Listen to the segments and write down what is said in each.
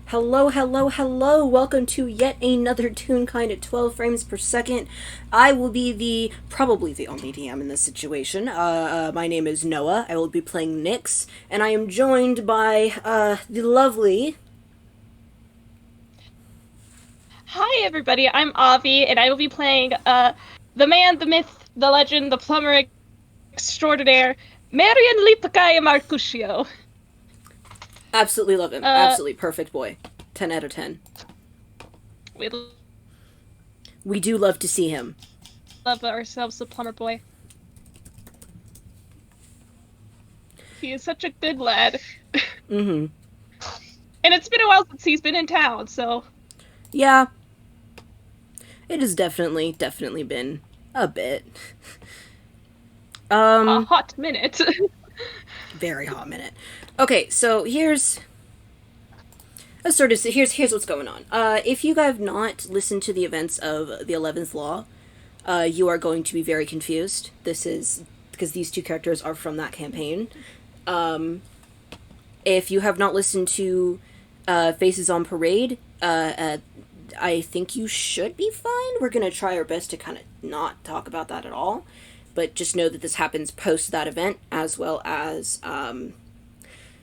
Hello, hello, hello. Welcome to yet another Toonkind at 12 frames per second. I will be probably the only DM in this situation. My name is Noah. I will be playing Nyx, and I am joined by, the lovely. Hi everybody, I'm Avi, and I will be playing the man, the myth, the legend, the plumber extraordinaire, Marian Lipakaya Marcuscio. Absolutely love him. Uh, Absolutely perfect boy. 10 out of 10. we We do love to see him. love ourselves the plumber boy. He is such a good lad. Mm hmm. And it's been a while since he's been in town, so Yeah, it has definitely been a bit. a Um, hot minute. Very hot minute. Okay, so here's a sort of here's what's going on. If you have not listened to the events of the 11th Law, you are going to be very confused. This is because these two characters are from that campaign. Um, if you have not listened to Faces on Parade, I think you should be fine. We're gonna try our best to kind of not talk about that at all, but just know that this happens post that event, as well as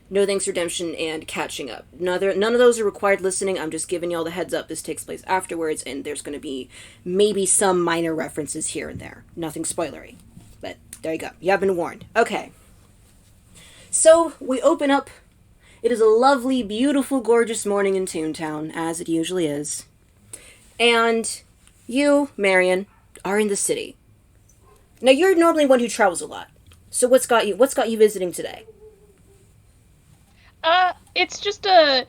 No Thanks Redemption and Catching Up. None of those are required listening. I'm just giving y'all the heads up. This takes place afterwards, and there's going to be maybe some minor references here and there. Nothing spoilery, but there you go. You have been warned. Okay. So we open up. It is a lovely, beautiful, gorgeous morning in Toontown, as it usually is. And you, Marian, are in the city. Now you're normally one who travels a lot. So what's got you visiting today? It's just a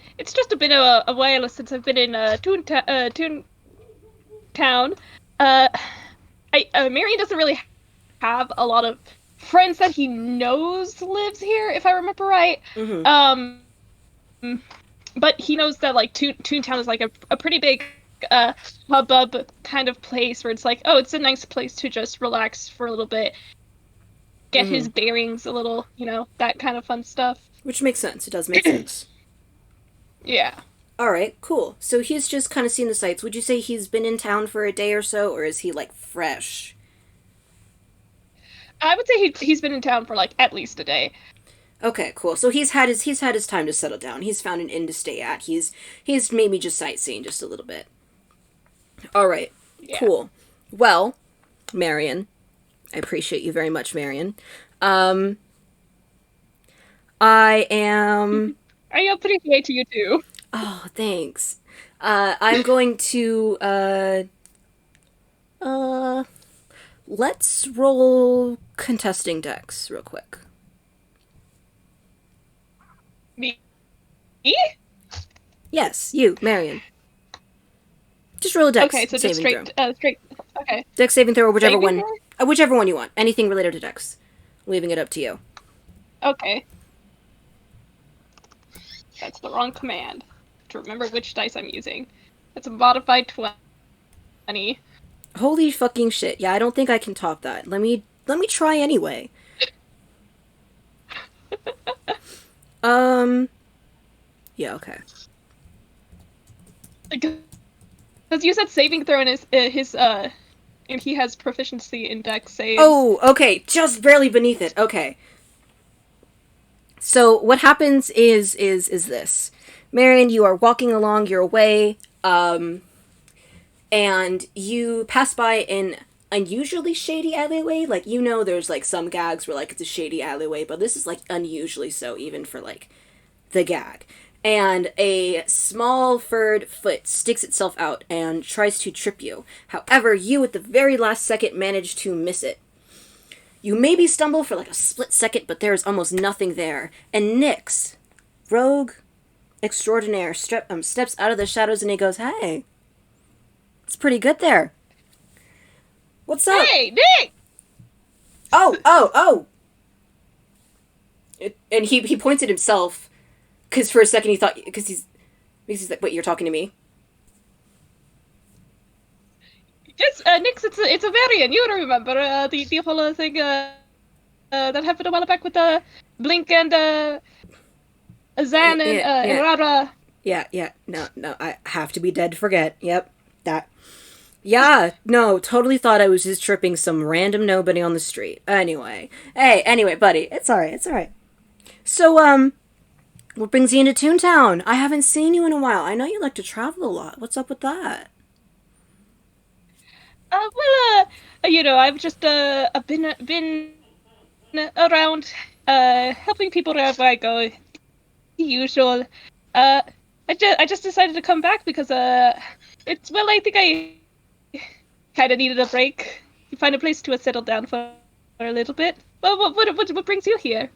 bit of a while since I've been in Toontown. Uh, Marion doesn't really have a lot of friends that he knows lives here, if I remember right. Mm-hmm. Um, but he knows that like Toontown is like a pretty big hubbub kind of place where it's like, oh, it's a nice place to just relax for a little bit, get Mm-hmm. his bearings a little, that kind of fun stuff. Which makes sense. It does make sense. Yeah. All right, cool. So he's just kind of seen the sights. Would you say he's been in town for a day or so, or is he like fresh? I would say he's been in town for like at least a day. Okay, cool. So he's had his time to settle down. He's found an inn to stay at. He's maybe just sightseeing just a little bit. All right, Yeah. cool. Well, Marion, I appreciate you very much, Marion. Um, I am. I appreciate you too. Oh, thanks. I'm going to uh let's roll contesting decks real quick. Me? Yes, you, Marion. Just roll a dex Okay, so just saving throw. straight. Okay. Dex saving throw, or Saving throw? whichever one you want. Anything related to dex. Leaving it up to you. Okay. That's the wrong command. To remember which dice I'm using. It's a modified 20. Holy fucking shit! Yeah, I don't think I can top that. Let me try anyway. Um. Yeah. Okay. Because you said saving throw in and he has proficiency in dex saves. Oh, okay. Just barely beneath it. Okay. So what happens is this, Marion, you are walking along your way, and you pass by an unusually shady alleyway. Like, there's like some gags where like it's a shady alleyway, but this is like unusually so, even for like the gag. And a small furred foot sticks itself out and tries to trip you. However, you at the very last second manage to miss it. You maybe stumble for like a split second, but there is almost nothing there. And Nyx, rogue extraordinaire, steps out of the shadows and he goes, "Hey, it's pretty good there. What's up?" Hey, Nick! Oh, oh, oh. And he points at himself because for a second he thought, because he's like, "Wait, you're talking to me?" Yes, Nix, it's a variant. You remember the whole thing that happened a while back with Blink and Zan and Yeah, yeah. Rara. Yeah, yeah. No, no. I have to be dead to forget. Yep. That. Yeah, no, totally thought I was just tripping some random nobody on the street. Anyway. Hey, anyway, buddy. It's alright, it's alright. So, what brings you into Toontown? I haven't seen you in a while. I know you like to travel a lot. What's up with that? I've just I've been around helping people wherever I go. The usual. Uh, I just decided to come back because I think I kind of needed a break. Find a place to settle down for a little bit. Well, what brings you here?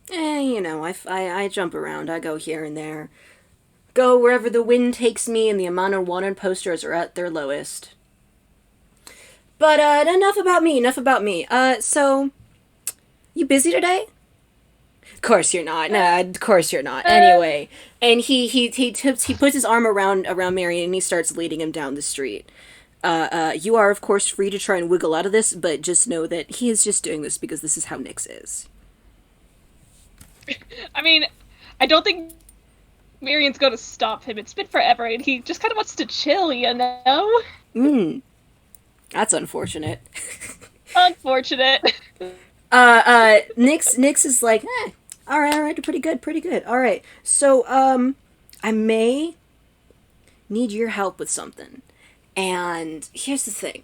I jump around. I go here and there. Go wherever the wind takes me, and the amount of wanted posters are at their lowest. But, enough about me, enough about me. So, you busy today? Of course you're not. Nah, of course you're not. Uh, Anyway, and he puts his arm around Marion and he starts leading him down the street. You are of course free to try and wiggle out of this, but just know that he is just doing this because this is how Nyx is. I mean, I don't think Marian's going to stop him. It's been forever, and he just kind of wants to chill, you know? Hmm, that's unfortunate. Unfortunate. Nyx is like, all right, pretty good, pretty good. All right, so I may need your help with something. And here's the thing.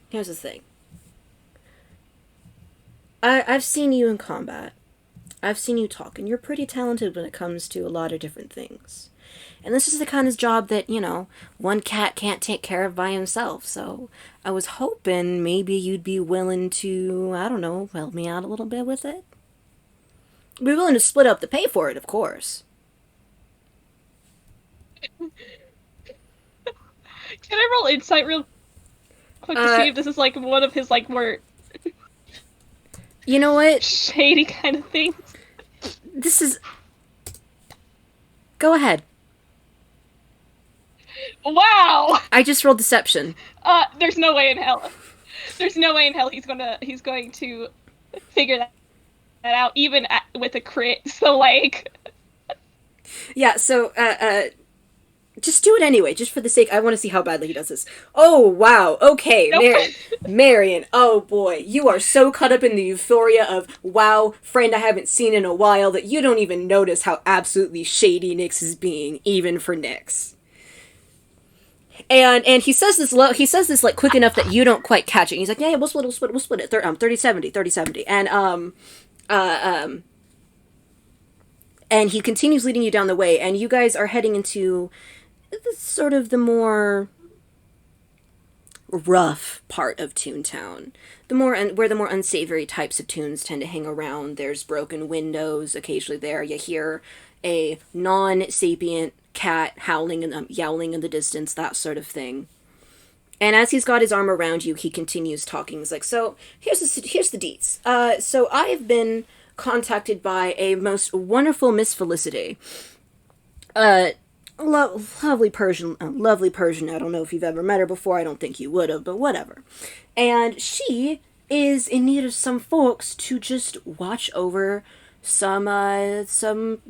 I've seen you in combat. I've seen you talk, and you're pretty talented when it comes to a lot of different things. And this is the kind of job that, one cat can't take care of by himself. So I was hoping maybe you'd be willing to, I don't know, help me out a little bit with it. Be willing to split up the pay for it, of course. Can I roll insight real quick to Uh, see if this is like one of his like more you know what? shady kind of things? This is. Go ahead. Wow. I just rolled deception. There's no way in hell. There's no way in hell he's going to figure that out even with a crit. So like Yeah, so, just do it anyway, just for the sake. I want to see how badly he does this. Oh, wow. Okay, nope. Marion. Oh, boy. You are so caught up in the euphoria of, wow, friend I haven't seen in a while, that you don't even notice how absolutely shady Nyx is being, even for Nyx. And he says this like quick enough that you don't quite catch it. He's like, yeah, we'll split it. 30-70. And he continues leading you down the way, and you guys are heading into sort of the more rough part of Toontown. Where the more unsavory types of tunes tend to hang around. There's broken windows occasionally there. You hear a non-sapient cat howling and yowling in the distance, that sort of thing. And as he's got his arm around you, he continues talking. He's like, so, here's the deets. So I've been contacted by a most wonderful Miss Felicity. Lovely Persian, lovely Persian. I don't know if you've ever met her before. I don't think you would have, but whatever. And she is in need of some folks to just watch over some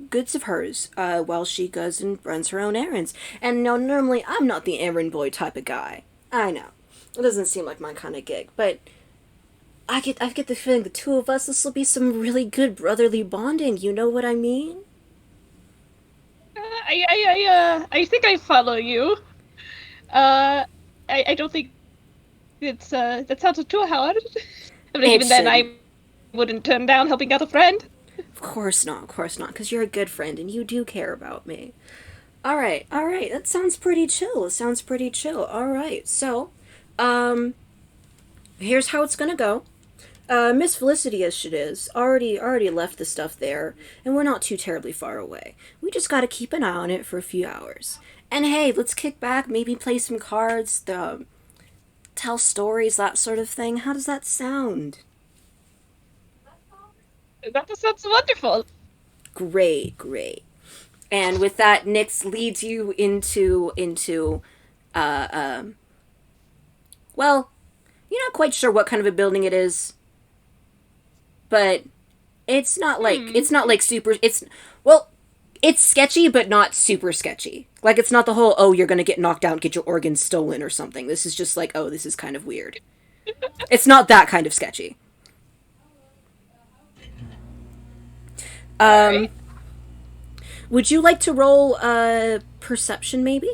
goods of hers while she goes and runs her own errands. And now, normally, I'm not the errand boy type of guy. I know it doesn't seem like my kind of gig, but I get the feeling the two of us, this will be some really good brotherly bonding. You know what I mean? I think I follow you. I don't think it's that sounds too hard. I mean, even then, I wouldn't turn down helping out a friend. Of course not, because you're a good friend and you do care about me. Alright, that sounds pretty chill. Alright, so, here's how it's gonna go. Miss Felicity, as she is, already left the stuff there, and we're not too terribly far away. We just gotta keep an eye on it for a few hours. And hey, let's kick back, maybe play some cards, tell stories, that sort of thing. How does that sound? That sounds wonderful. Great. And with that, Nyx leads you into, well, you're not quite sure what kind of a building it is, but it's not like super. Well, It's sketchy, but not super sketchy. Like, it's not the whole, oh, you're gonna get knocked out, get your organs stolen or something. This is just like, oh, this is kind of weird. It's not that kind of sketchy. All Um, right. would you like to roll perception, maybe?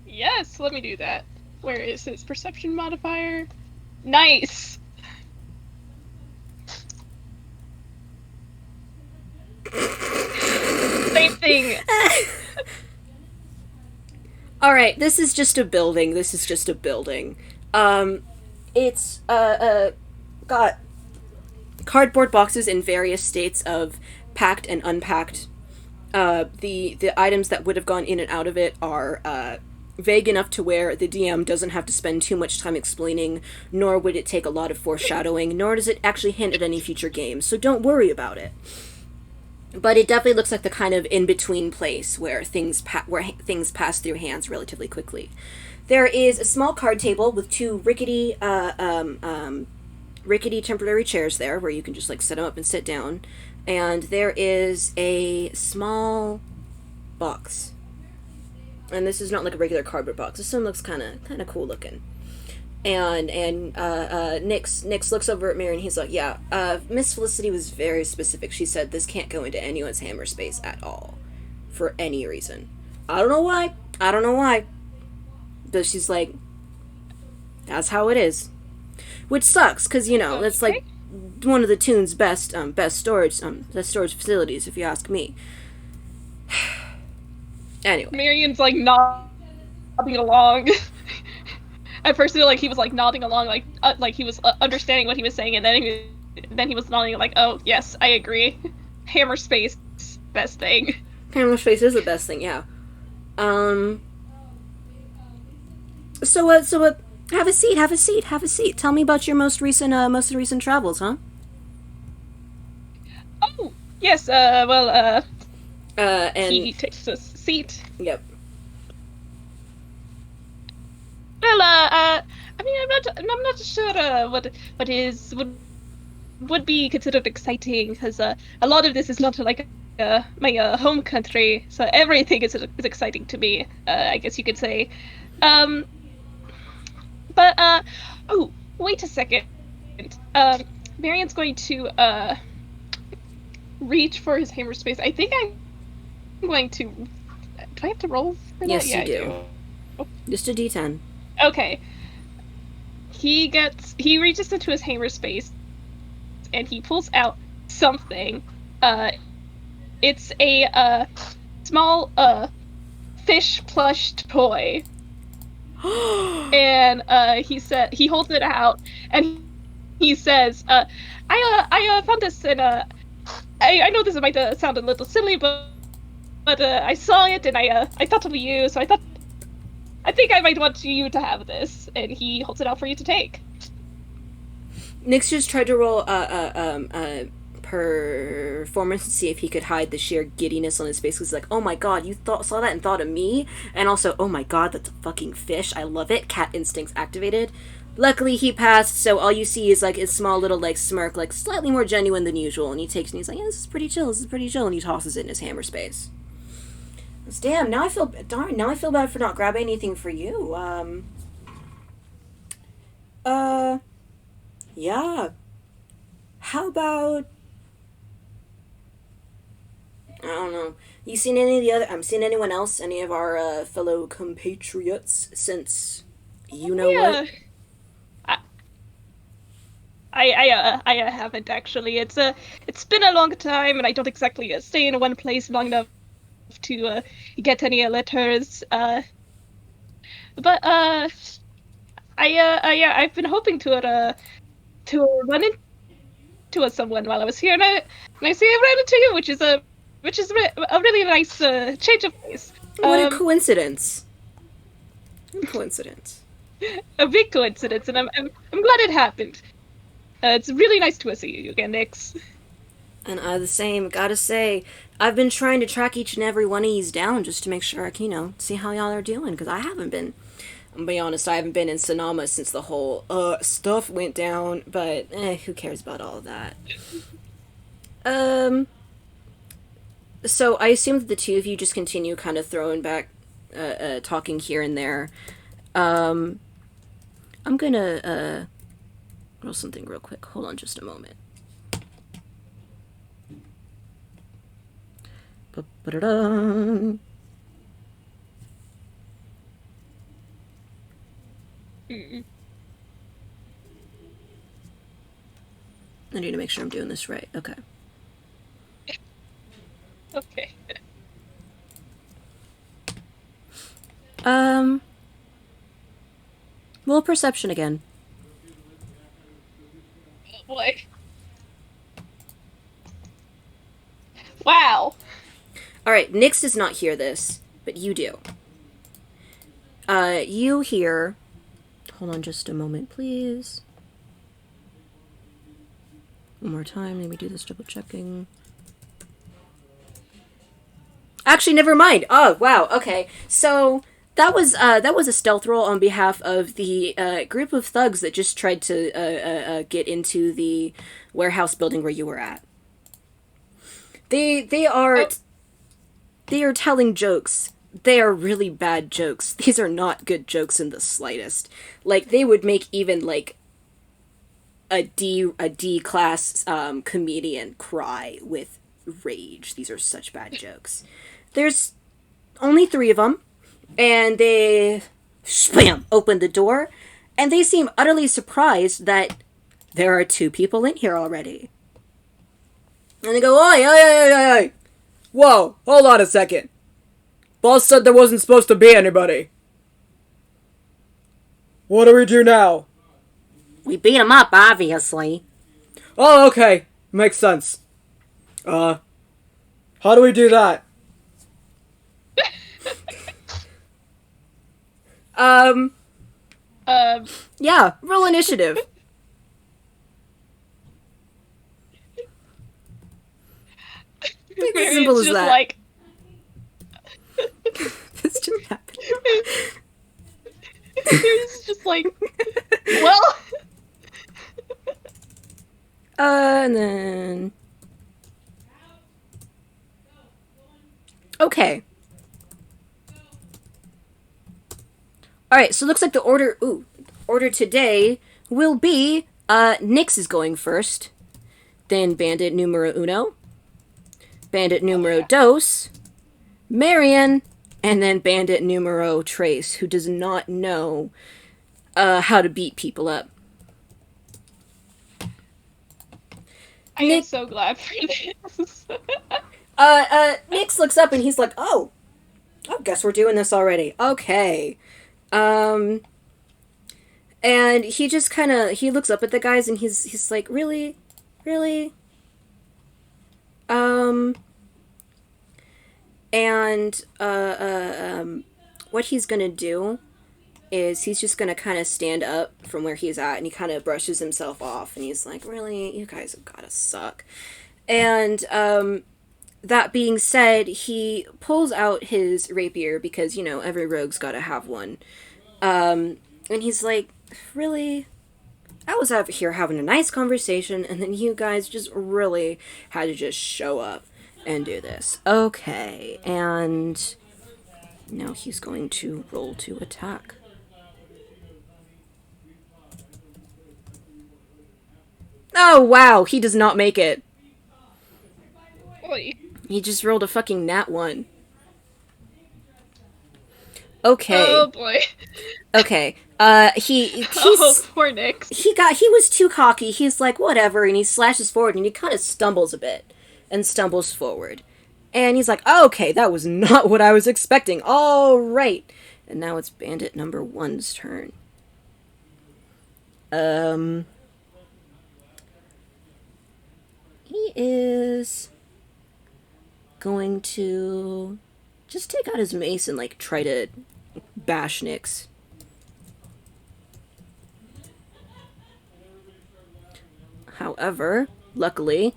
Yes, let me do that. Where is his perception modifier? Nice. Same thing. All right, this is just a building. This is just a building. Um, it's got cardboard boxes in various states of packed and unpacked. The items that would have gone in and out of it are vague enough to where the DM doesn't have to spend too much time explaining, nor would it take a lot of foreshadowing, nor does it actually hint at any future games. So don't worry about it. But it definitely looks like the kind of in between place where things pass through hands relatively quickly. There is a small card table with two rickety temporary chairs there where you can just like set them up and sit down, and there is a small box. And this is not like a regular cardboard box. This one looks kind of cool looking. And Nix looks over at Marian. He's like, yeah, Miss Felicity was very specific. She said this can't go into anyone's hammer space at all, for any reason. I don't know why. I don't know why. But she's like, that's how it is. Which sucks, because you know that's like one of the Toon's best storage facilities, if you ask me. Anyway, Marian's like nodding along. At first, like he was like nodding along, like he was understanding what he was saying, and then he was nodding like, "Oh yes, I agree. Hammer space, best thing." hammer space is the best thing, yeah. Um. So have a seat. Have a seat. Have a seat. Tell me about your most recent travels, huh? Oh yes. Well. And He takes a seat. yep. Well. I mean, I'm not sure. Would be considered exciting because a lot of this is not like my home country, so everything is exciting to me. I guess you could say. Um. But oh, wait a second. Marian's going to reach for his hammer space. I think I'm going to. Do I have to roll for that? Yes, Yeah, you do. I do. Just a D10. Okay. He reaches into his hammer space and he pulls out something. It's a small fish plush toy. And he holds it out and he says, I found this in I know this might sound a little silly, but I saw it and I thought of you, so I think I might want you to have this, and he holds it out for you to take. Nix just tried to roll performance to see if he could hide the sheer giddiness on his face. He's like, "Oh my god, you saw that and thought of me," and also, "Oh my god, that's a fucking fish. I love it." Cat instincts activated. Luckily, he passed, so all you see is like his small little like smirk, like slightly more genuine than usual. And he takes and he's like, "Yeah, this is pretty chill. This is pretty chill," and he tosses it in his hammer space. Damn, now I feel now I feel bad for not grabbing anything for you. Yeah. How about I don't know. You seen any of the other? Seen anyone else? Any of our fellow compatriots since you know what? Yeah, I haven't actually. It's been a long time, and I don't exactly stay in one place long enough to get any letters. But yeah, I've been hoping to run into someone while I was here, and I see I ran into you, which is a really nice change of pace. What a coincidence! Coincidence. A big coincidence, and I'm glad it happened. It's really nice to see you again, Nix. And I the same. Gotta say, I've been trying to track each and every one of these down just to make sure I can, see how y'all are doing, because I haven't been. I'm be honest, I haven't been in Sonoma since the whole stuff went down, but who cares about all of that? So I assume that the two of you just continue kind of throwing back, talking here and there. Um, I'm gonna roll something real quick. Hold on just a moment. Ba-ba-da-da. Mm. I need to make sure I'm doing this right. Okay. Okay. Um, roll perception again. Oh boy. Wow. All right, Nyx does not hear this, but you do. You hear. Hold on just a moment, please. One more time. Let me do this double checking. Actually, never mind. Oh, wow. Okay, so that was a stealth roll on behalf of the group of thugs that just tried to get into the warehouse building where you were at. They are Oh, they are telling jokes. They are really bad jokes. These are not good jokes in the slightest. Like they would make even like a D class comedian cry with rage. These are such bad jokes. There's only three of them, and they spam open the door, and they seem utterly surprised that there are two people in here already. And they go, oi, oi, oi, oi, oi. Whoa, hold on a second. Boss said there wasn't supposed to be anybody. What do we do now? We beat him up, obviously. Oh, okay. Makes sense. How do we do that? Um, um, yeah, roll initiative. It's as simple Marian's as just that. like, This just happened. Marian's just like, well, And then. Okay. Alright, so it looks like the order. Ooh. Order today will be. Nyx is going first. Then Bandit numero uno. Bandit numero dos. Marian. And then Bandit numero tres, who does not know how to beat people up. I am Nick, so glad for this. Nyx looks up and he's like, oh, I guess we're doing this already. Okay. And he just kind of, he looks up at the guys and he's like, really? Really? And, what he's gonna do is he's just gonna kind of stand up from where he's at and he kind of brushes himself off and he's like, really? You guys have gotta suck. And, that being said, he pulls out his rapier because, you know, every rogue's gotta have one. And he's like, really? I was out here having a nice conversation, and then you guys just really had to just show up and do this. Okay, and now he's going to roll to attack. Oh, wow, he does not make it. Oy. He just rolled a fucking nat 1. Okay. Oh boy. Okay. He's Oh, poor Nyx. he was too cocky. He's like, whatever, and he slashes forward and he kind of stumbles a bit and stumbles forward. And he's like, oh, okay, that was not what I was expecting. All right. And now it's Bandit number 1's turn. He is going to just take out his mace and like try to bash Nyx. However, luckily,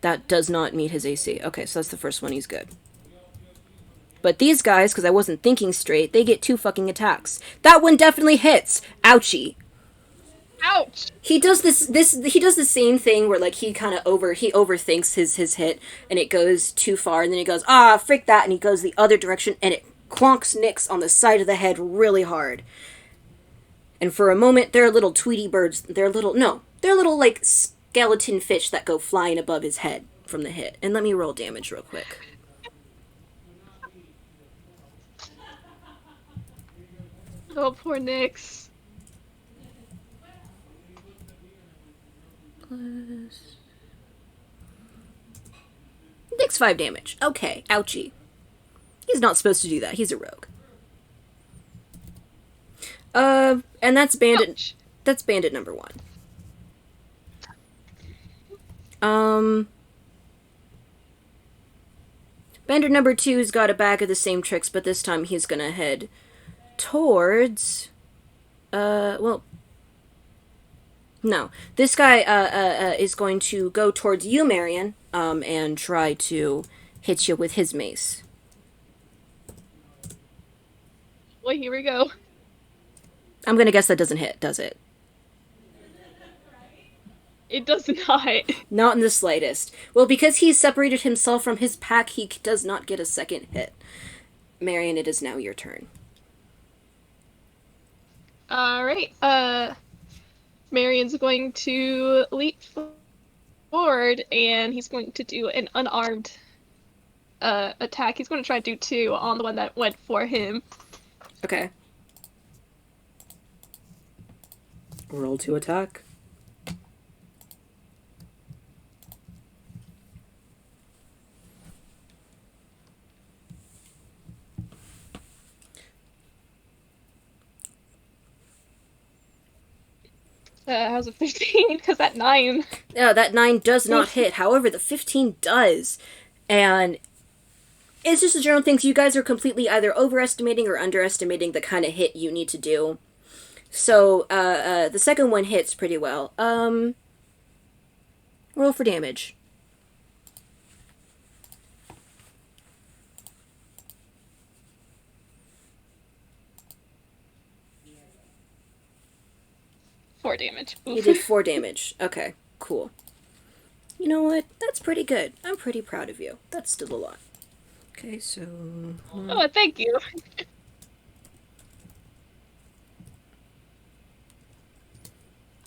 that does not meet his AC. Okay, so that's the first one. He's good. But these guys, because I wasn't thinking straight, they get 2 fucking attacks. That one definitely hits. Ouchie. Ouch! He does he does the same thing where like he kind of he overthinks his hit and it goes too far and then he goes frick that and he goes the other direction and it clonks Nyx on the side of the head really hard. And for a moment they're little Tweety birds, they're little like skeleton fish that go flying above his head from the hit. And let me roll damage real quick. Oh, poor Nyx. Nyx 5 damage. Okay, ouchie. He's not supposed to do that. He's a rogue. And that's bandit. Ouch. That's bandit number 1. Bandit number 2's got a bag of the same tricks, but this time he's gonna head towards. Well, no. This guy is going to go towards you, Marian, and try to hit you with his mace. Well, here we go. I'm gonna guess that doesn't hit, does it? It does not. Not in the slightest. Well, because he's separated himself from his pack, he does not get a second hit. Marian, it is now your turn. Alright, Marian's going to leap forward, and he's going to do an unarmed attack. He's going to try to do 2 on the one that went for him. Okay. Roll to attack. How's a 15? Because that 9. Yeah, that 9 does not hit. However, the 15 does. And it's just a general thing. So you guys are completely either overestimating or underestimating the kind of hit you need to do. So, the second one hits pretty well. Roll for damage. Four damage. You did 4 damage. Okay, cool. You know what? That's pretty good. I'm pretty proud of you. That's still a lot. Okay, so... Oh, thank you.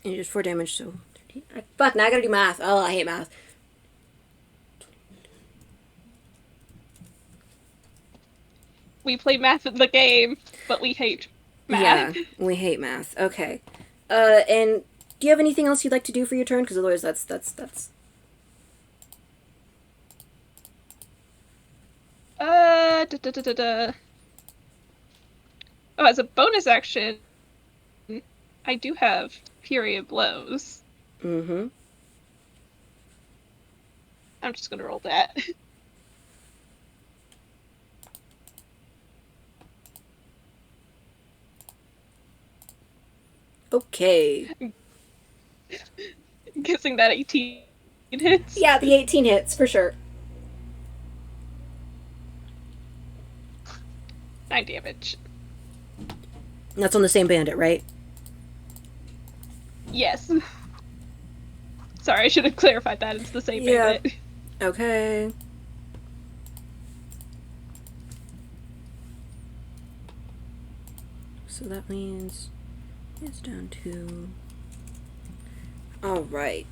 And you did 4 damage, so... Fuck, now I gotta do math. Oh, I hate math. We play math in the game, but we hate math. Yeah, we hate math. Okay. And do you have anything else you'd like to do for your turn? Because otherwise that's... Oh, as a bonus action, I do have Fury of Blows. Mm-hmm. I'm just gonna roll that. Okay. Guessing that 18 hits. Yeah, the 18 hits, for sure. 9 damage. That's on the same bandit, right? Yes. Sorry, I should have clarified that. It's the same bandit. Okay. So that means it's down to... Alright.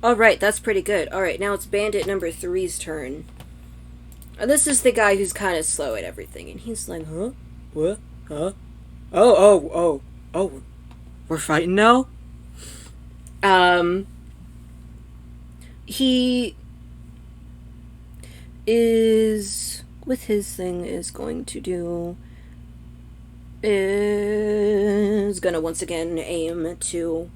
Alright, that's pretty good. Alright, now it's bandit number 3's turn. And this is the guy who's kind of slow at everything. And he's like, huh? What? Huh? Oh. We're fighting now? He is... With his thing is going to do... Is gonna once again aim to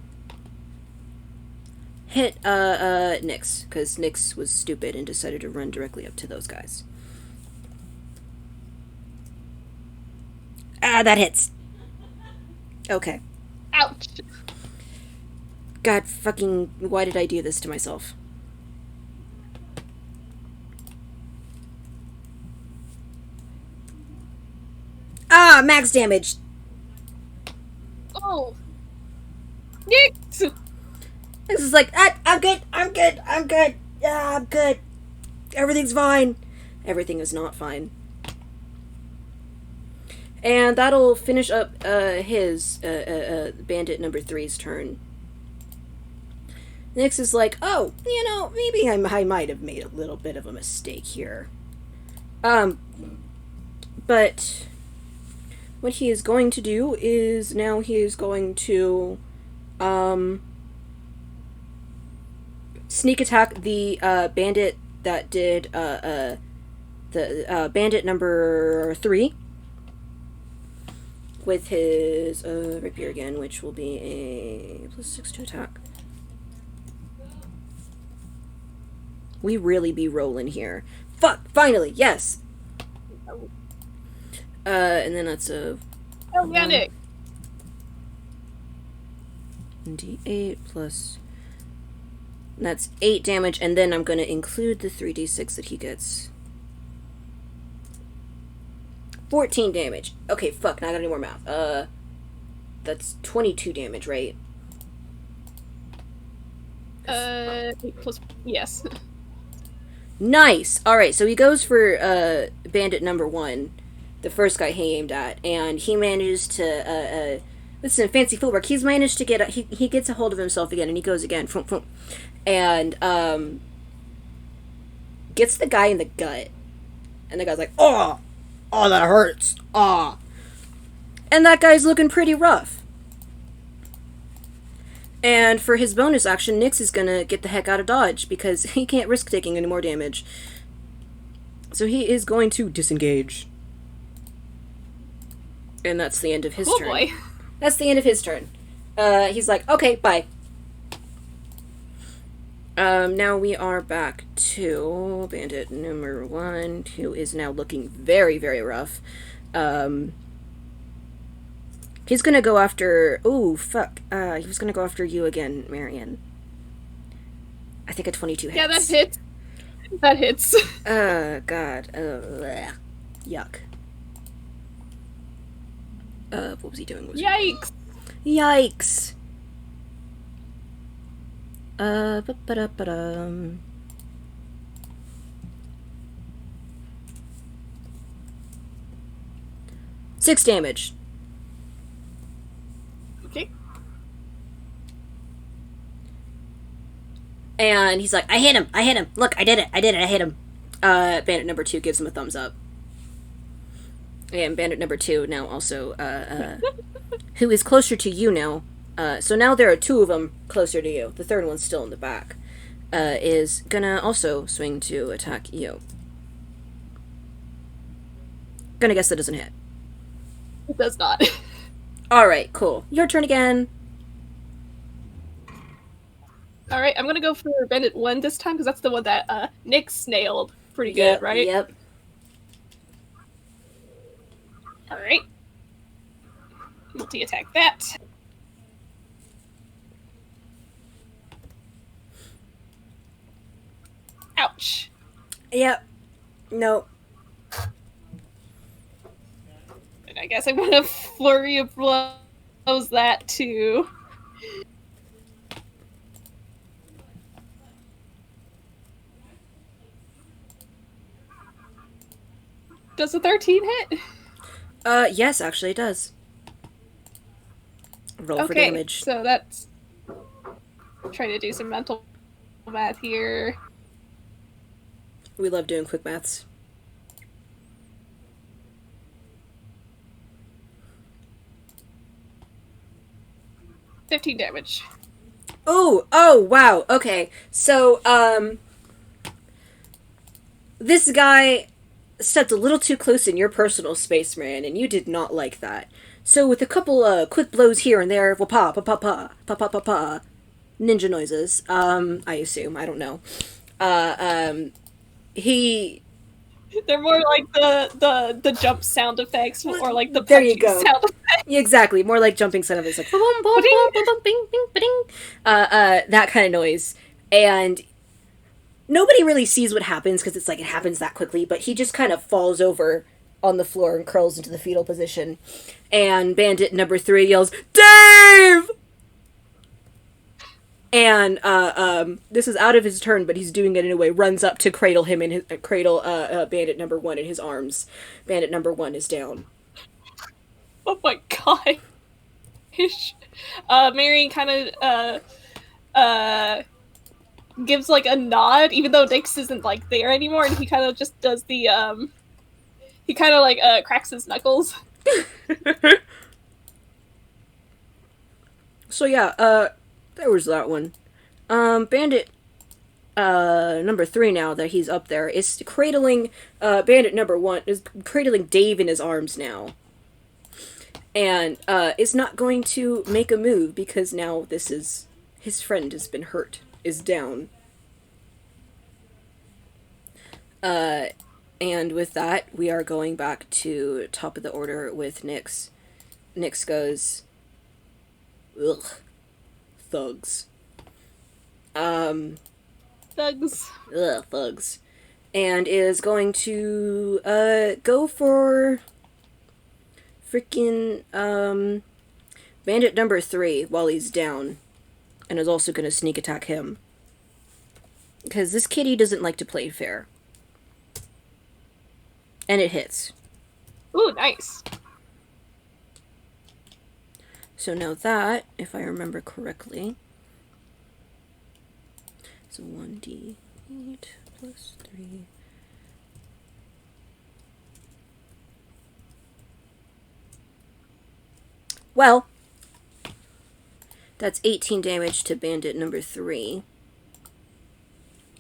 hit Nyx, because Nyx was stupid and decided to run directly up to those guys. That hits. Okay. Ouch. God fucking, why did I do this to myself? Max damage. Oh. Nix! Nix is like, I'm good, I'm good, I'm good, yeah, I'm good. Everything's fine. Everything is not fine. And that'll finish up his bandit number 3's turn. Nix is like, oh, maybe I might have made a little bit of a mistake here. But what he is going to do is now he is going to sneak attack the bandit that did the bandit number 3 with his rapier again, which will be a +6 to attack. We really be rolling here. Fuck! Finally, yes. And then that's a Nick. D8 plus. And that's 8 damage, and then I'm gonna include the 3d6 that he gets. 14 damage. Okay, fuck, now I got any more math. That's 22 damage, right? 8 plus, yes. Nice! Alright, so he goes for, bandit number 1, the first guy he aimed at, and he manages to, with some fancy footwork, he's managed to get, he gets a hold of himself again, and he goes again, and, gets the guy in the gut. And the guy's like, oh, that hurts, oh. And that guy's looking pretty rough. And for his bonus action, Nix is gonna get the heck out of dodge, because he can't risk taking any more damage. So he is going to disengage. And that's the end of his turn. Boy. That's the end of his turn. He's like, okay, bye. Now we are back to bandit number 1, who is now looking very, very rough. He's gonna go after... Ooh, fuck. He was gonna go after you again, Marian. I think a 22 hits. Yeah, that hits. That hits. God. Yuck. What was he doing? Yikes! Yikes! Ba-ba-da-ba-dum. 6 damage. Okay. And he's like, I hit him! Look, I did it, I hit him. Bandit number 2 gives him a thumbs up. And bandit number 2 now also, who is closer to you now. So now there are 2 of them closer to you. The third one's still in the back. Is gonna also swing to attack you. Gonna guess that doesn't hit. It does not. Alright, cool. Your turn again. Alright, I'm gonna go for Bandit 1 this time, because that's the one that Nix nailed pretty good, right? Yep. Alright. Multi-attack that. Ouch. Yep. Nope. And I guess I'm gonna flurry of blows that too. Does a 13 hit? Yes, actually it does. Roll for Okay, damage. so that's... trying to do some mental math here. We love doing quick maths. $15 damage. Oh, wow, okay. So, this guy stepped a little too close in your personal space, man, and you did not like that. So with a couple, quick blows here and there, pa-pa-pa-pa, ninja noises, I assume, I don't know. He... They're more like the jump sound effects, or like the there you punching go. sound effects. Exactly, more like jumping sound effects, like boom, boom, boom, boom, boom, bing, bing, bing. That kind of noise. And nobody really sees what happens, because it's like it happens that quickly, but he just kind of falls over on the floor and curls into the fetal position. And bandit number 3 yells, Dave! And this is out of his turn, but he's doing it anyway. Runs up to cradle him in his cradle. Bandit number one in his arms. Bandit number one is down. Oh my god. Marian kind of gives like a nod, even though Nyx isn't like there anymore, and he kind of just does the he kind of like cracks his knuckles. So yeah, there was that one. Bandit number 3 now that he's up there is cradling Bandit number 1 is cradling Dave in his arms now. And is not going to make a move because now this is his friend has been hurt, is down. And with that, we are going back to top of the order with Nyx. Nyx goes, ugh, thugs. Thugs. Ugh, thugs. And is going to go for freaking Bandit number 3 while he's down, and is also going to sneak attack him. Because this kitty doesn't like to play fair. And it hits. Ooh, nice. So now that, if I remember correctly, so 1d8 plus 3. Well, that's 18 damage to Bandit number 3.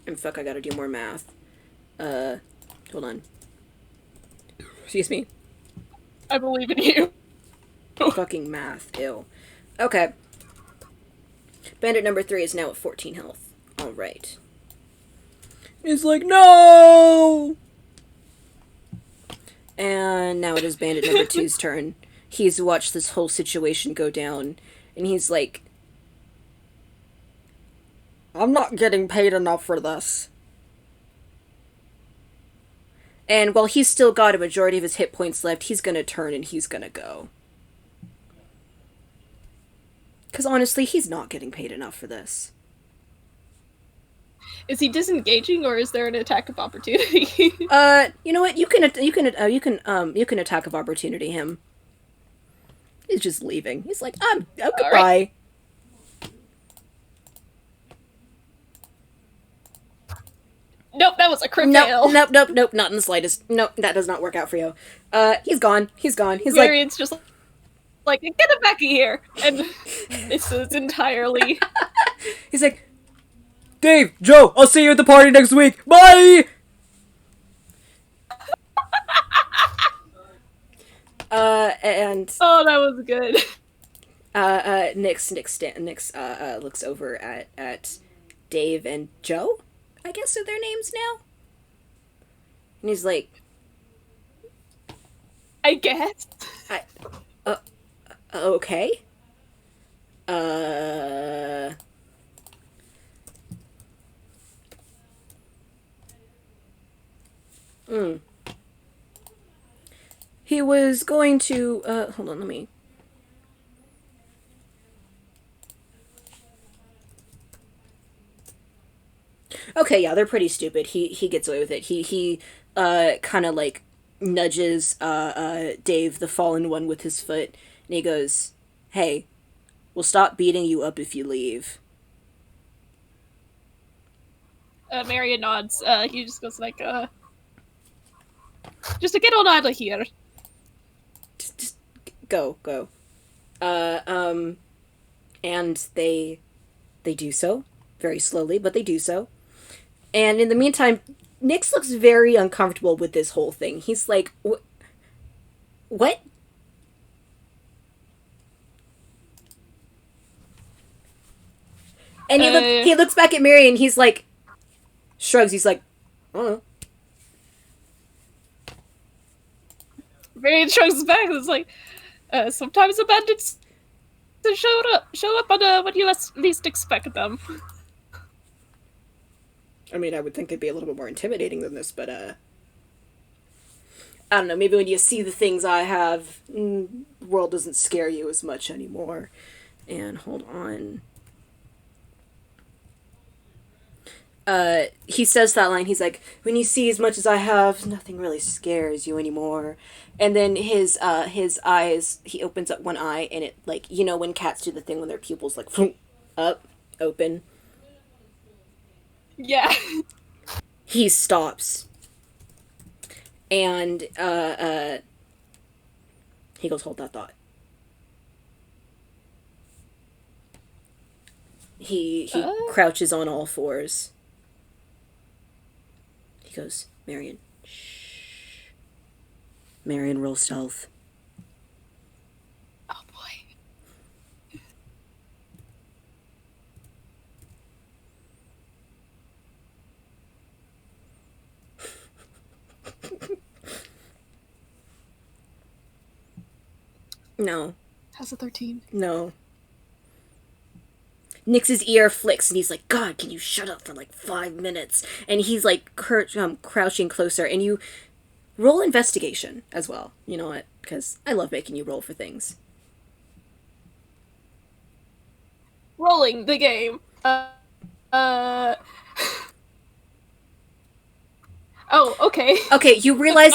And fuck, I gotta do more math. Hold on. Excuse me. I believe in you. Fucking math, ew. Okay. Bandit number 3 is now at 14 health. Alright. It's like, no! And now it is Bandit number 2's turn. He's watched this whole situation go down, and he's like, I'm not getting paid enough for this. And while he's still got a majority of his hit points left, he's gonna turn and he's gonna go. Because honestly, he's not getting paid enough for this. Is he disengaging, or is there an attack of opportunity? You know what? You can attack of opportunity him. He's just leaving. He's like, goodbye. Right. Nope, that was a crit fail. Nope, not in the slightest. Nope, that does not work out for you. He's gone. He's Marian's just like, get him back here! And this is entirely... He's like, Dave, Joe, I'll see you at the party next week. Bye! And... Oh, that was good. Nyx looks over at Dave and Joe, I guess are their names now? And he's like... I guess. Okay. He was going to, hold on, let me... Okay, yeah, they're pretty stupid. He gets away with it. He kind of, like, nudges, Dave, the fallen one, with his foot, and he goes, hey, we'll stop beating you up if you leave. Marian nods. He just goes like, just to get on out of here. Just go. And they do so, very slowly, but they do so. And in the meantime, Nyx looks very uncomfortable with this whole thing. He's like, what? And he looks back at Marian, and he's like, shrugs, he's like, I don't know. Marian shrugs back and is like, sometimes the bandits show up on when you least expect them. I mean, I would think it'd be a little bit more intimidating than this, but, I don't know, maybe when you see the things I have, the world doesn't scare you as much anymore. And hold on. He says that line. He's like, "When you see as much as I have, nothing really scares you anymore." And then his eyes, he opens up one eye, and it like when cats do the thing when their pupils like up, open. Yeah. He stops, and he goes, "Hold that thought." He crouches on all fours. He goes, "Marian, shh. Marian, roll stealth." Oh boy. No, How's a 13? no. Nix's ear flicks and he's like, "God, can you shut up for like 5 minutes?" And he's like crouching closer, and you roll investigation as well. You know what? Because I love making you roll for things. Rolling the game. Uh. Oh, okay. Okay, you realize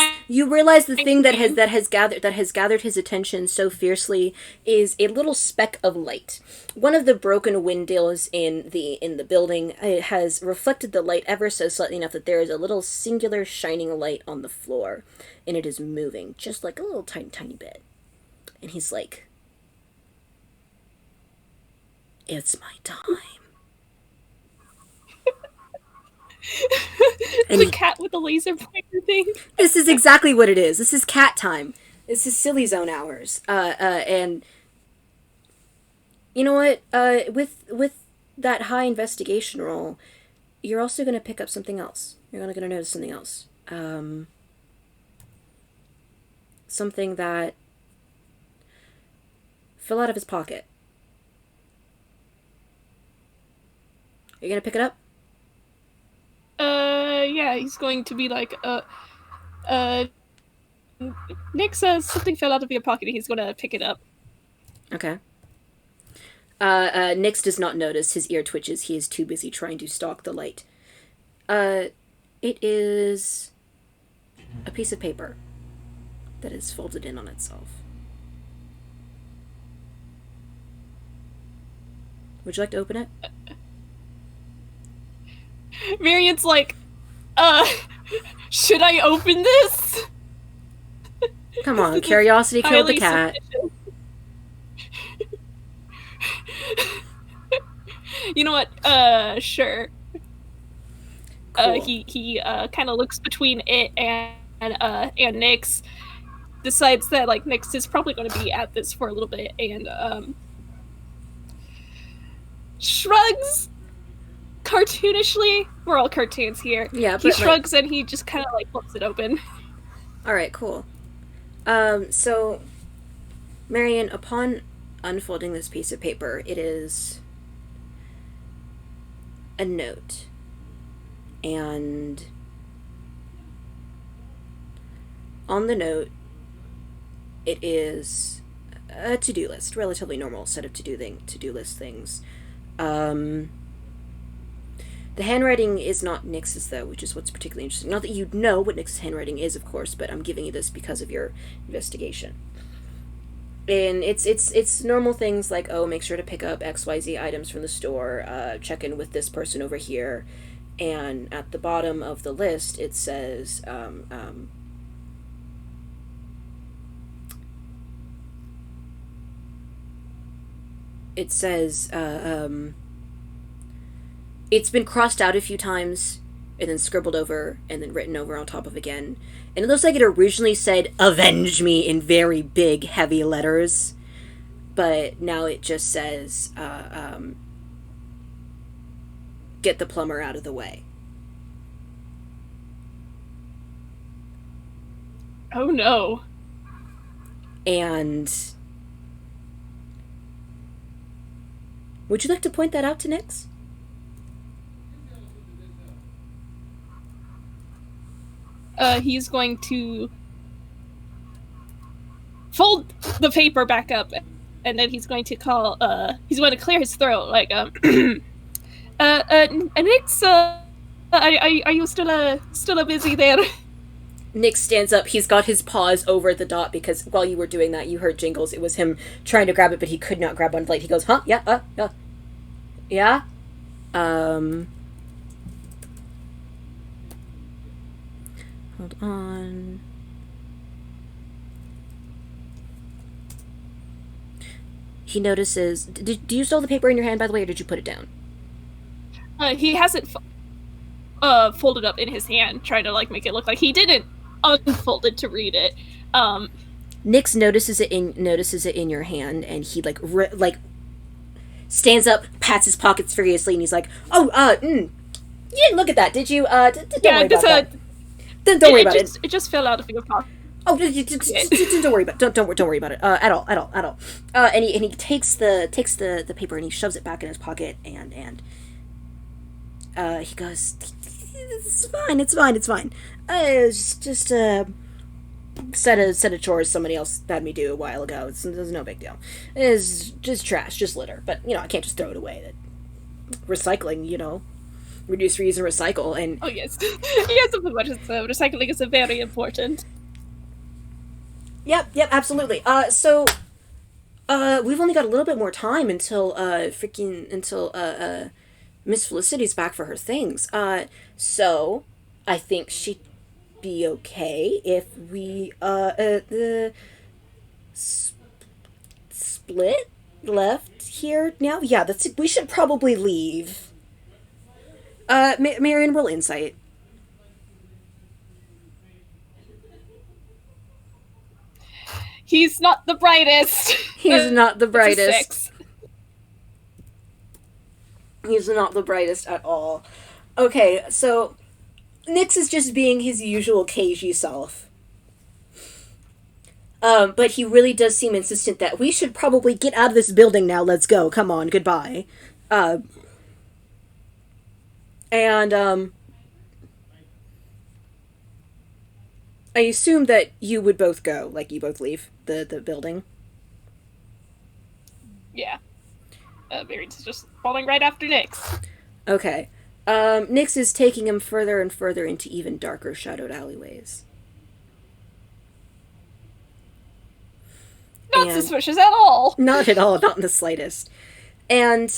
the thing that has gathered his attention so fiercely is a little speck of light. One of the broken windows in the building, it has reflected the light ever so slightly enough that there is a little singular shining light on the floor, and it is moving just like a little tiny bit. And he's like, "It's my time." And the cat with the laser pointer thing. This is exactly what it is. This is cat time. This is silly zone hours. And you know what? With that high investigation roll, you're also going to pick up something else. You're going to notice something else. Something that fell out of his pocket. You're going to pick it up? Yeah, he's going to be like, Nick says something fell out of your pocket. He's going to pick it up. Okay. Nix does not notice. His ear twitches. He is too busy trying to stalk the light. It is a piece of paper that is folded in on itself. Would you like to open it? Marian's like, should I open this? Come on, curiosity killed the cat. You know what? Sure. Cool. He kind of looks between it and Nyx, decides that like Nyx is probably going to be at this for a little bit, and shrugs cartoonishly. We're all cartoons here. Yeah, he shrugs and he just kind of like flips it open. All right, cool. So, Marian, upon unfolding this piece of paper, it is a note, and on the note, it is a to-do list, relatively normal set of to-do list things. The handwriting is not Nyx's, though, which is what's particularly interesting. Not that you know what Nyx's handwriting is, of course, but I'm giving you this because of your investigation. And it's normal things like, oh, make sure to pick up XYZ items from the store, check in with this person over here, and at the bottom of the list, it says, it's been crossed out a few times, and then scribbled over, and then written over on top of again. And it looks like it originally said, "Avenge me," in very big, heavy letters. But now it just says, "Get the plumber out of the way." Oh no. And would you like to point that out to Nyx? He's going to fold the paper back up, and then he's going to call, he's going to clear his throat, like, Nyx, Are you still busy there? Nick stands up. He's got his paws over the dot because while you were doing that, you heard jingles. It was him trying to grab it, but he could not grab onto the light. He goes, huh? Yeah, yeah. Yeah? Um. Hold on. He notices. Do you still have the paper in your hand, by the way, or did you put it down? He has it folded up in his hand, trying to like make it look like he didn't unfold it to read it. Nix notices it in your hand, and he like stands up, pats his pockets furiously, and he's like, "Oh, you didn't look at that, did you? Don't worry about that. Don't worry about it. It just fell out of your pocket. Oh, don't worry about it. Don't worry about it. At all. And he takes the paper and he shoves it back in his pocket, and he goes, "It's fine. It's just set of chores somebody else had me do a while ago. It's no big deal. It's just trash, just litter. But I can't just throw it away. Recycling, reduce, reuse, and recycle. And oh yes, yes, of course. Recycling is very important. Yep, absolutely. So we've only got a little bit more time until Miss Felicity's back for her things. So I think she'd be okay if we split left here now. Yeah, we should probably leave. Marian, roll insight. He's not the brightest. He's not the brightest. He's not the brightest at all. Okay, so Nix is just being his usual cagey self. But he really does seem insistent that we should probably get out of this building now. Let's go. Come on. Goodbye. I assume that you would both go, like you both leave the building. Yeah. Marian's just falling right after Nix. Okay. Nix is taking him further and further into even darker shadowed alleyways. Not suspicious at all. Not at all, not in the slightest. And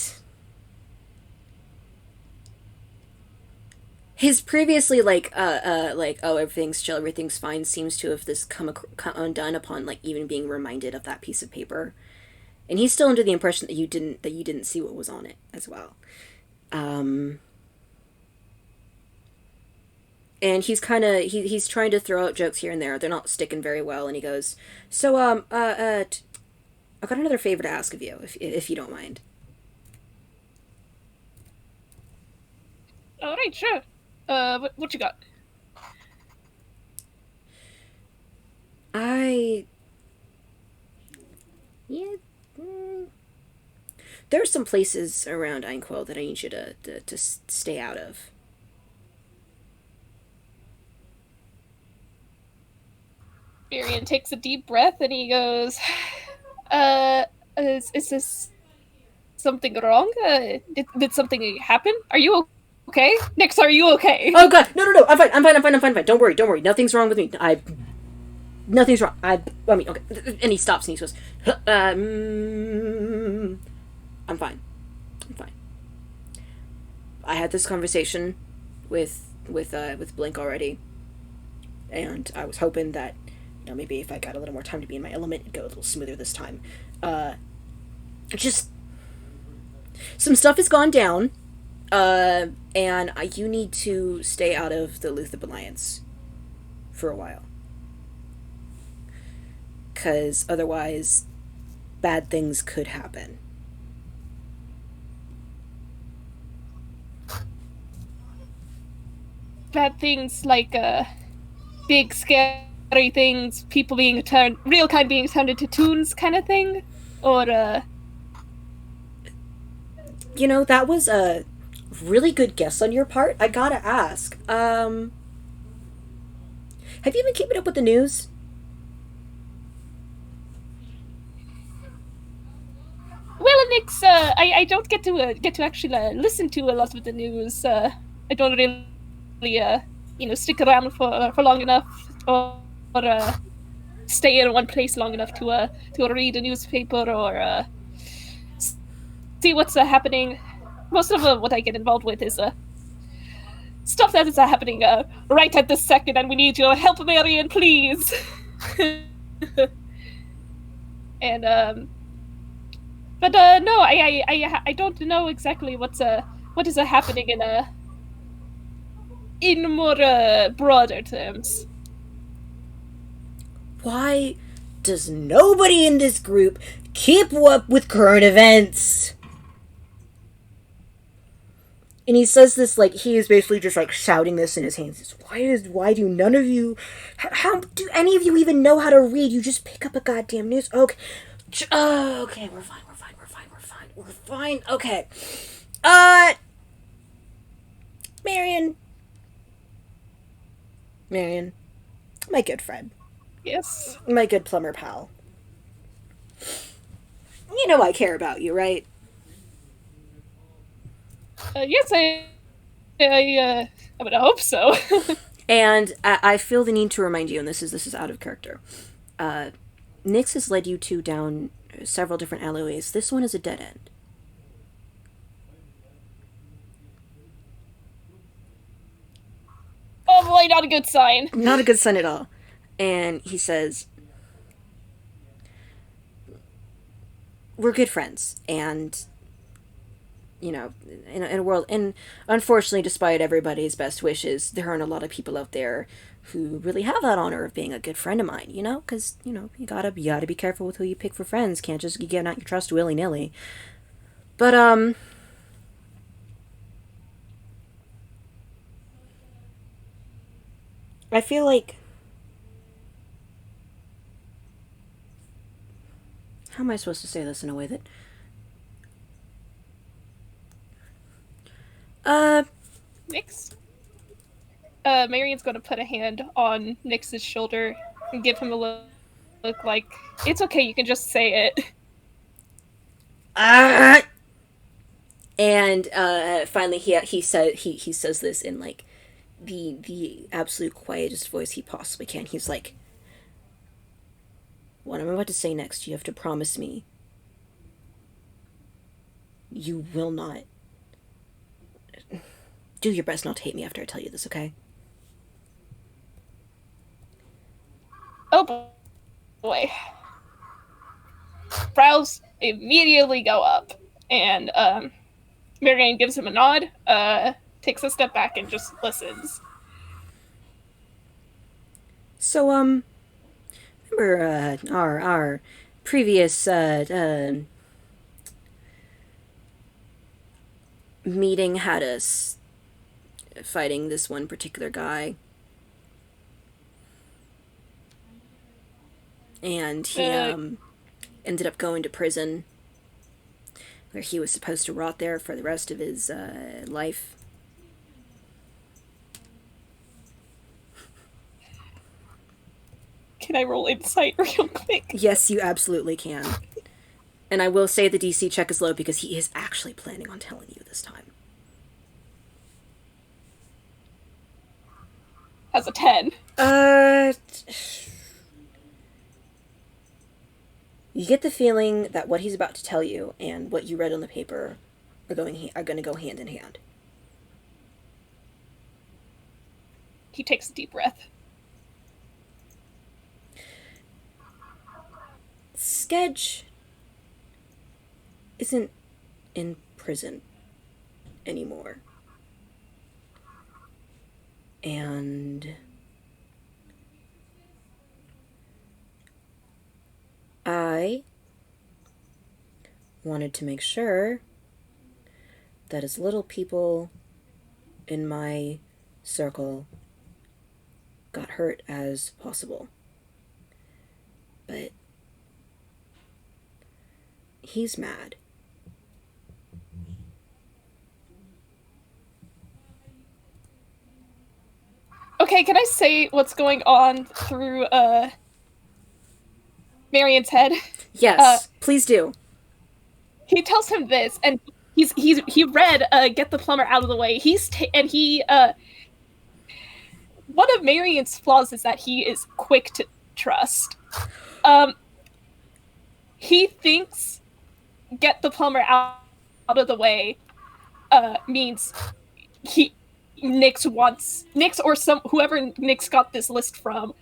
his previously oh, everything's chill, everything's fine seems to have come undone upon even being reminded of that piece of paper, and he's still under the impression that you didn't see what was on it as well. And he's he's trying to throw out jokes here and there. They're not sticking very well, and he goes, "So I've got another favor to ask of you, if you don't mind." All right, sure. What you got? There are some places around Einquell that I need you to stay out of. Marian takes a deep breath and he goes, is this something wrong? Did something happen? Are you okay? Nix, are you okay? Oh god, no, I'm fine. Don't worry. Nothing's wrong with me. Nothing's wrong. I mean, okay. And he stops and he goes, I'm fine. I had this conversation with Blink already, and I was hoping that maybe if I got a little more time to be in my element, it'd go a little smoother this time. Just some stuff has gone down, and you need to stay out of the Luthib Alliance for a while, because otherwise, bad things could happen. Bad things like big scary things, people being real kind being turned into toons kind of thing? Or that was a really good guess on your part. I gotta ask. Have you been keeping up with the news? Well, Nix, I don't get to actually listen to a lot of the news. I don't really stick around for long enough, or stay in one place long enough to read a newspaper or see what's happening. Most of what I get involved with is stuff that is happening right at this second, and we need your help, Marian, please. And but no, I don't know exactly what is happening in more broader terms. Why does nobody in this group keep up with current events? And he says this like he is basically just like shouting this in his hands. Why do none of you, how do any of you even know how to read? You just pick up a goddamn news. Okay, okay, we're fine. Okay, Marian, my good friend. Yes. My good plumber pal. You know I care about you, right? Yes, I would hope so. And I feel the need to remind you, and this is out of character. Nyx has led you two down several different alleyways. This one is a dead end. Oh boy, not a good sign. Not a good sign at all. And he says, we're good friends, and in a world, and unfortunately, despite everybody's best wishes, there aren't a lot of people out there who really have that honor of being a good friend of mine, because you gotta be careful with who you pick for friends. Can't just give out your trust willy-nilly. But I feel like, how am I supposed to say this in a way that Nyx. Marian's going to put a hand on Nyx's shoulder and give him a look like, it's okay, you can just say it. And finally he says this in like the absolute quietest voice he possibly can. He's like, what I'm about to say next, you have to promise me you will not do your best not to hate me after I tell you this, okay? Oh boy. Brows immediately go up, and Marian gives him a nod, takes a step back, and just listens. So, remember our previous meeting had us fighting this one particular guy, and he ended up going to prison, where he was supposed to rot there for the rest of his life. Can I roll insight real quick? Yes, you absolutely can. And I will say the DC check is low because he is actually planning on telling you this time. Has a 10. You get the feeling that what he's about to tell you and what you read on the paper are going to go hand in hand. He takes a deep breath. Sketch isn't in prison anymore. And I wanted to make sure that as little people in my circle got hurt as possible. But he's mad. Okay, can I say what's going on through Marian's head? Yes, please do. He tells him this, and he read "Get the plumber out of the way." one of Marian's flaws is that he is quick to trust. Um, he thinks get the plumber out of the way means he Nix or some whoever Nix got this list from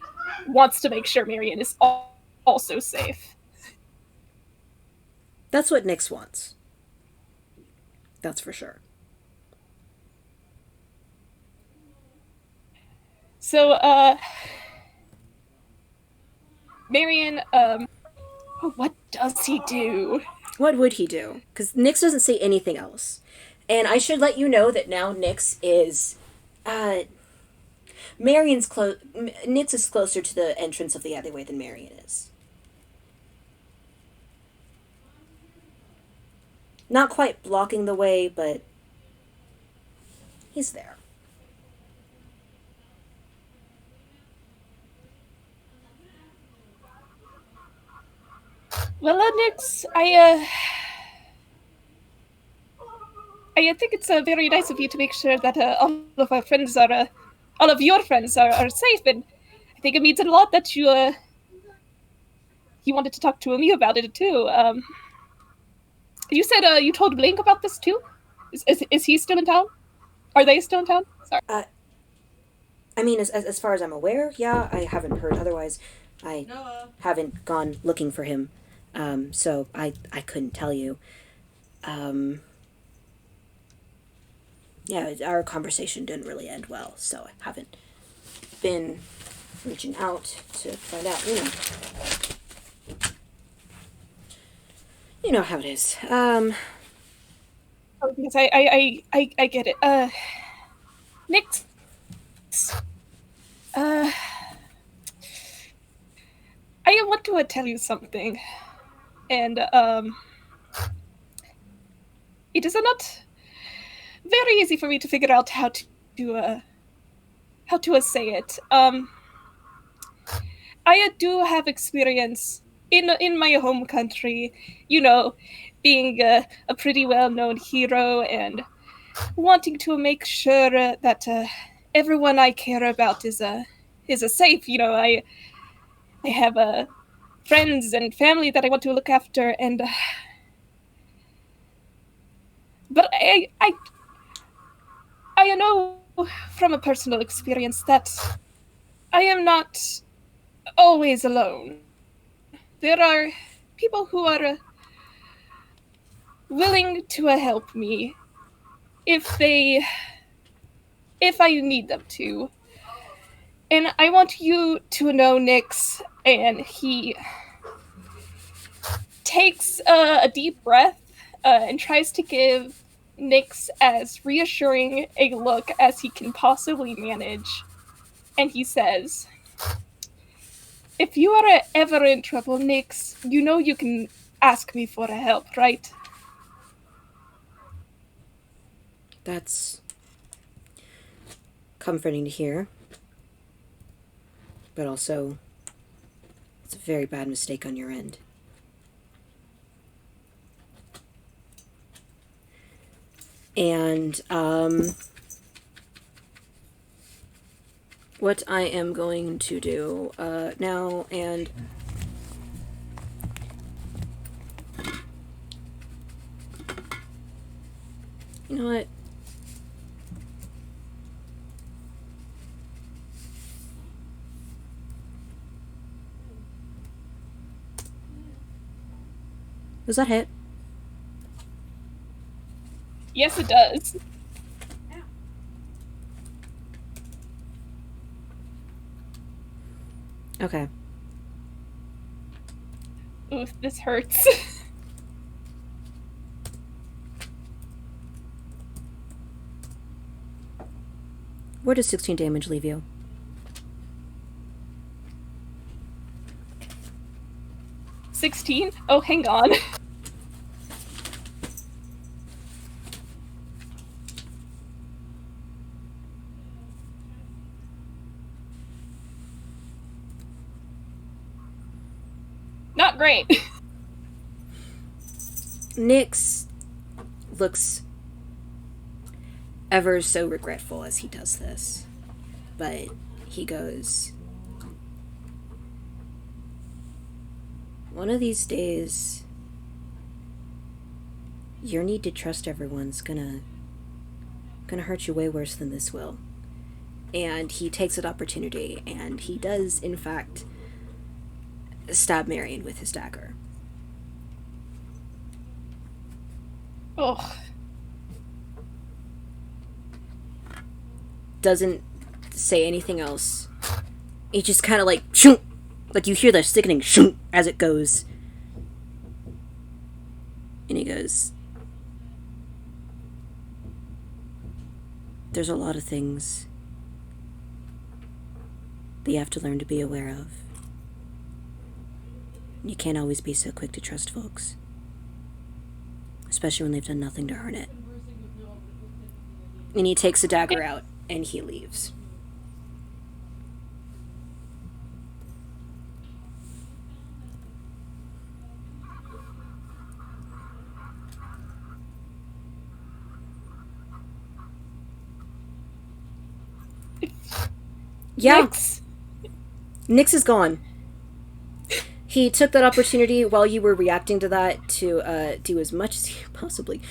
wants to make sure Marian is also safe. That's what Nyx wants. That's for sure. So, Marian, what does he do? What would he do? Because Nyx doesn't say anything else. And I should let you know that now Nyx is. Nyx is closer to the entrance of the alleyway than Marian is. Not quite blocking the way, but he's there. Well, Nix, I think it's very nice of you to make sure that all of our friends are, all of your friends are safe, and I think it means a lot that you wanted to talk to me about it too. You said you told Blink about this too. Is he still in town? Are they still in town? Sorry. I mean, as far as I'm aware, yeah, I haven't heard otherwise. I haven't gone looking for him, so I couldn't tell you. Yeah, our conversation didn't really end well, so I haven't been reaching out to find out. You know how it is. Oh, yes, I get it. Nick, I want to tell you something, and it is not very easy for me to figure out how to say it. I do have experience in my home country, you know, being a pretty well-known hero and wanting to make sure that everyone I care about is safe. You know, I have friends and family that I want to look after, and but I know from a personal experience that I am not always alone. There are people who are willing to help me if I need them to. And I want you to know Nyx, and he takes a deep breath and tries to give Nyx as reassuring a look as he can possibly manage. And he says, if you are ever in trouble, Nyx, you know you can ask me for help, right? That's comforting to hear. But also, it's a very bad mistake on your end. And, what I am going to do, now, and you know what? Does that hit? Yes, it does. Okay. Oof, this hurts. Where does 16 damage leave you? 16? Oh, hang on. Not great. Nyx looks ever so regretful as he does this. But he goes, one of these days, your need to trust everyone's gonna hurt you way worse than this will. And he takes an opportunity, and he does, in fact, stab Marian with his dagger. Oh. Doesn't say anything else. He just kind of like, shoom! Like you hear the sickening shoom as it goes. And he goes, there's a lot of things that you have to learn to be aware of. You can't always be so quick to trust folks, especially when they've done nothing to earn it. And he takes the dagger out and he leaves. Yeah. Nix is gone. He took that opportunity while you were reacting to that to do as much as he possibly.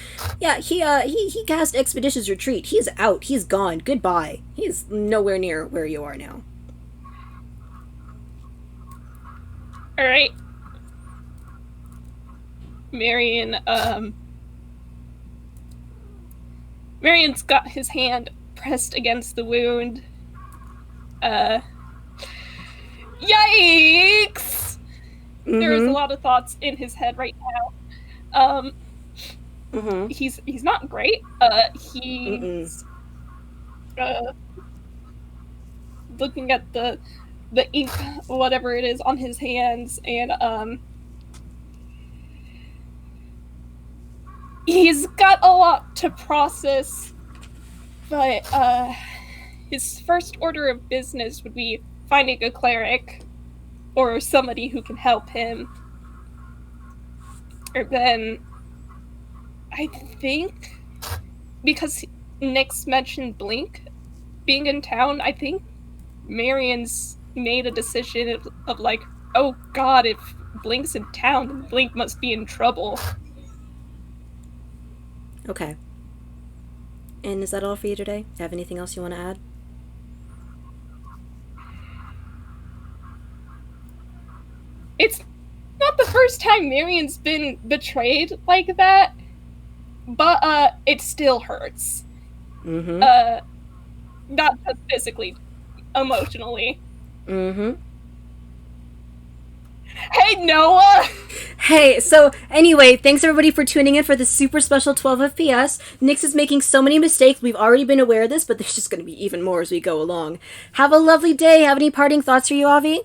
Yeah, he cast Expeditious Retreat. He's out. He's gone. Goodbye. He's nowhere near where you are now. All right. Marian's got his hand pressed against the wound. Yikes! Mm-hmm. There's a lot of thoughts in his head right now. He's not great. He's looking at the ink, whatever it is, on his hands, and he's got a lot to process. But his first order of business would be finding a cleric or somebody who can help him. Or then, I think, because Nyx mentioned Blink being in town, I think Marian's made a decision of like, oh god, if Blink's in town, then Blink must be in trouble. Okay. And is that all for you today? Have anything else you want to add? It's not the first time Marian's been betrayed like that, but it still hurts. Not just physically, emotionally. Hey, Noah! Hey, so anyway, thanks everybody for tuning in for this super special 12 FPS. Nyx is making so many mistakes. We've already been aware of this, but there's just going to be even more as we go along. Have a lovely day. Have any parting thoughts for you, Avi?